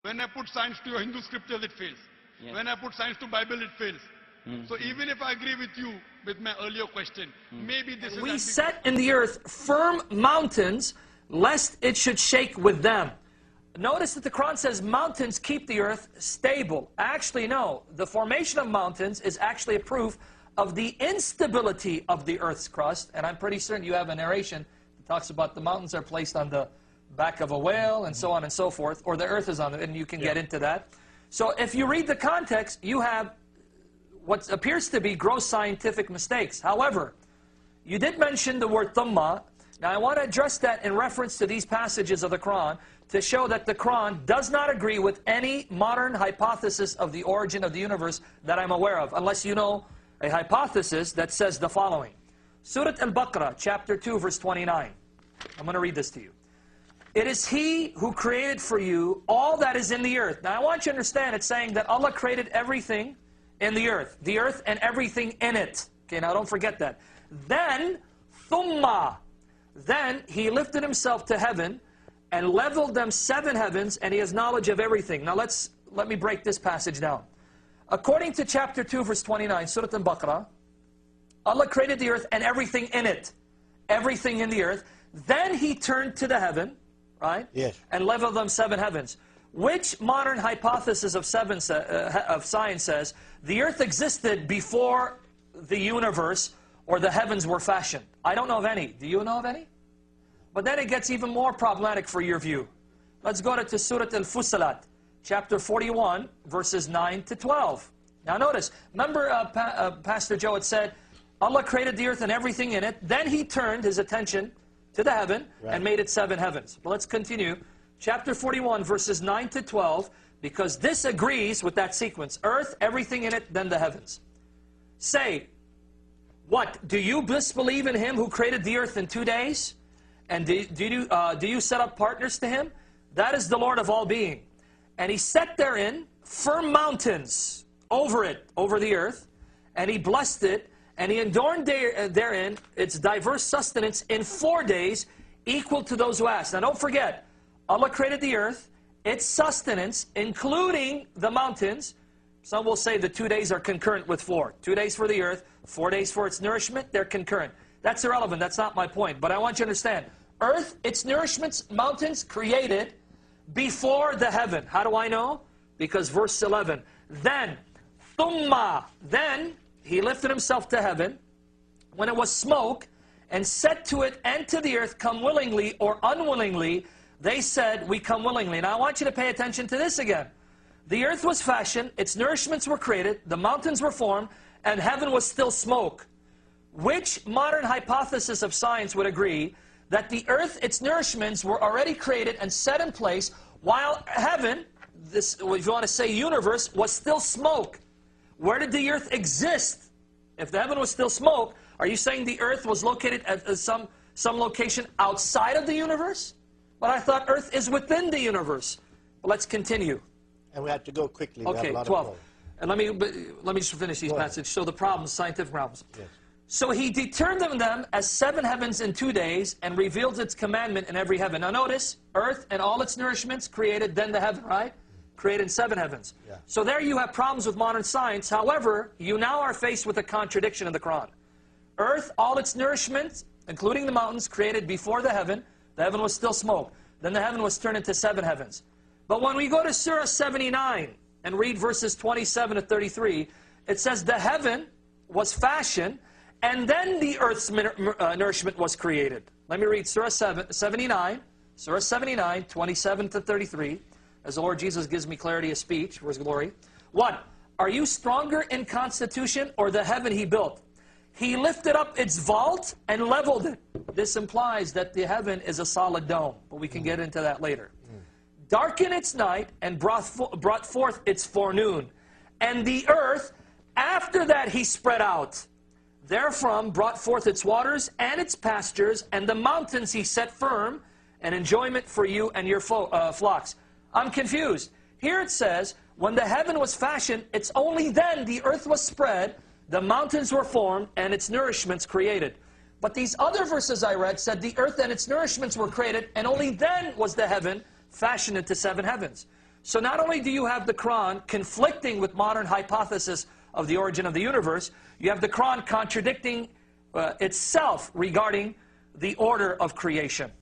When I put science to your Hindu scriptures, it fails. Yeah. When I put science to Bible, it fails. So even if I agree with you with my earlier question, maybe this is... We set in the earth firm mountains, lest it should shake with them. Notice that the Quran says mountains keep the earth stable. Actually, no. The formation of mountains is actually a proof of the instability of the earth's crust. And I'm pretty certain you have a narration that talks about the mountains are placed on the back of a whale and so on and so forth. Or the earth is on it, and you can get into that. So if you read the context, you have what appears to be gross scientific mistakes. However, you did mention the word thumma. Now I want to address that in reference to these passages of the Quran to show that the Quran does not agree with any modern hypothesis of the origin of the universe that I'm aware of, unless you know a hypothesis that says the following. Surah Al-Baqarah, chapter 2, verse 29. I'm going to read this to you. It is He who created for you all that is in the earth. Now I want you to understand it's saying that Allah created everything in the earth and everything in it. Okay, now don't forget that. Then, thumma, then He lifted Himself to heaven and leveled them 7 heavens, and He has knowledge of everything. Now let me break this passage down. According to chapter 2, verse 29, Surah Al-Baqarah, Allah created the earth and everything in it. Everything in the earth. Then He turned to the heaven, right? Yes. And leveled them 7 heavens. Which modern hypothesis of science says the earth existed before the universe or the heavens were fashioned? I don't know of any. Do you know of any? But then it gets even more problematic for your view. Let's go to Surah Al-Fussilat, chapter 41, verses 9 to 12. Now notice, remember Pastor Joe had said, Allah created the earth and everything in it. Then He turned His attention to the heaven and made it 7 heavens. But let's continue. Chapter 41, verses 9 to 12, because this agrees with that sequence. Earth, everything in it, then the heavens. Say, what? Do you disbelieve in Him who created the earth in 2 days? And do you set up partners to Him? That is the Lord of all being. And He set therein firm mountains over it, over the earth. And He blessed it. And He adorned therein its diverse sustenance in 4 days, equal to those who ask. Now don't forget, Allah created the earth, its sustenance, including the mountains. Some will say the 2 days are concurrent with 4. 2 days for the earth, 4 days for its nourishment, they're concurrent. That's irrelevant, that's not my point. But I want you to understand, earth, its nourishments, mountains, created before the heaven. How do I know? Because verse 11, then, thumma, then He lifted Himself to heaven, when it was smoke, and said to it and to the earth, come willingly or unwillingly. They said, we come willingly. Now I want you to pay attention to this again. The earth was fashioned, its nourishments were created, the mountains were formed, and heaven was still smoke. Which modern hypothesis of science would agree that the earth, its nourishments were already created and set in place, while heaven, this, if you want to say universe, was still smoke? Where did the earth exist? If the heaven was still smoke, are you saying the earth was located at some location outside of the universe? But I thought earth is within the universe. But let's continue. And we have to go quickly. Okay, 12. And let me just finish these passages. So the problems, scientific problems. Yes. So He determined them as 7 heavens in 2 days and revealed its commandment in every heaven. Now notice, earth and all its nourishments created, then the heaven, right? Created in 7 heavens. Yeah. So there you have problems with modern science. However, you now are faced with a contradiction in the Quran. Earth, all its nourishments, including the mountains, created before the heaven. The heaven was still smoke. Then the heaven was turned into 7 heavens. But when we go to Surah 79 and read verses 27 to 33, it says the heaven was fashioned and then the earth's nourishment was created. Let me read Surah 79, 27 to 33. As the Lord Jesus gives me clarity of speech for His glory. What? Are you stronger in constitution or the heaven He built? He lifted up its vault and leveled it. This implies that the heaven is a solid dome, but we can get into that later. Darkened its night and brought forth its forenoon. And the earth, after that He spread out. Therefrom brought forth its waters and its pastures, and the mountains He set firm, an enjoyment for you and your flocks. I'm confused. Here it says, when the heaven was fashioned, it's only then the earth was spread, the mountains were formed, and its nourishments created. But these other verses I read said the earth and its nourishments were created, and only then was the heaven fashioned into 7 heavens. So not only do you have the Qur'an conflicting with modern hypothesis of the origin of the universe, you have the Qur'an contradicting itself regarding the order of creation.